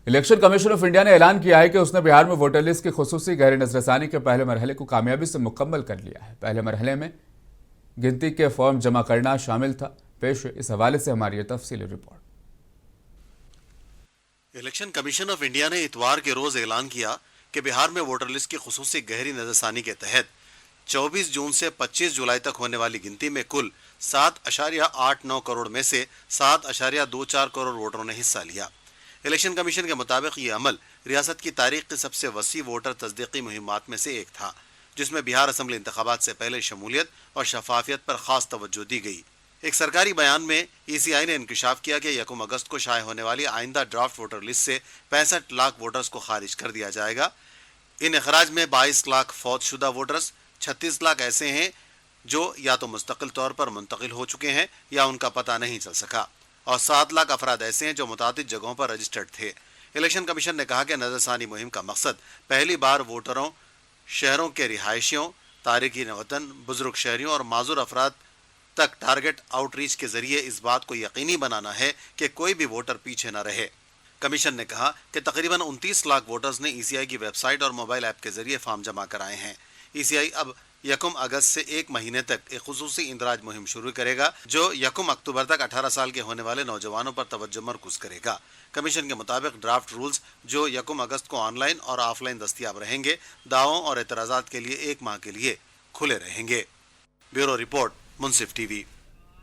Election commission of India نے اعلان کیا ہے کہ اس نے بہار میں ووٹر لسٹ کی خصوصی گہری نظر ثانی کے پہلے مرحلے کو کامیابی سے مکمل کر لیا ہے۔ پہلے مرحلے میں گنتی کے فارم جمع کرنا شامل تھا۔ پیش ہے اس حوالے سے ہماری یہ تفصیلی report. Election commission of India نے اتوار کے روز اعلان کیا کہ بہار میں ووٹر لسٹ کی خصوصی گہری نظر ثانی کے تحت 24 جون سے 25 جولائی تک ہونے والی گنتی میں کل 7.89 کروڑ میں سے 7.24 کروڑ ووٹروں نے حصہ لیا۔ الیکشن کمیشن کے مطابق یہ عمل ریاست کی تاریخ کی سب سے وسیع ووٹر تصدیقی مہمات میں سے ایک تھا، جس میں بہار اسمبلی انتخابات سے پہلے شمولیت اور شفافیت پر خاص توجہ دی گئی۔ ایک سرکاری بیان میں ای سی آئی نے انکشاف کیا کہ 1 اگست کو شائع ہونے والی آئندہ ڈرافٹ ووٹر لسٹ سے 65 لاکھ ووٹرز کو خارج کر دیا جائے گا۔ ان اخراج میں 22 لاکھ فوت شدہ ووٹرز، 36 لاکھ ایسے ہیں جو یا تو مستقل طور پر منتقل ہو چکے ہیں یا ان کا پتہ نہیں چل سکا، اور 7 لاکھ افراد ایسے ہیں جو متعدد جگہوں پر رجسٹرڈ تھے۔ الیکشن کمیشن نے کہا کہ نظر ثانی مہم کا مقصد پہلی بار ووٹروں، شہروں کے رہائشیوں، تارکین وطن، بزرگ شہریوں اور معذور افراد تک ٹارگٹ آؤٹ ریچ کے ذریعے اس بات کو یقینی بنانا ہے کہ کوئی بھی ووٹر پیچھے نہ رہے۔ کمیشن نے کہا کہ تقریباً 29 لاکھ ووٹرز نے ای سی آئی کی ویب سائٹ اور موبائل ایپ کے ذریعے فارم جمع کرائے ہیں۔ ای سی آئی اب 1 اگست سے 1 مہینے تک ایک خصوصی اندراج مہم شروع کرے گا جو 1 اکتوبر تک 18 سال کے ہونے والے نوجوانوں پر توجہ مرکوز کرے گا۔ کمیشن کے مطابق ڈرافٹ رولز جو 1 اگست کو آن لائن اور آف لائن دستیاب رہیں گے، دعووں اور اعتراضات کے لیے 1 ماہ کے لیے کھلے رہیں گے۔ بیورو رپورٹ، منصف ٹی وی۔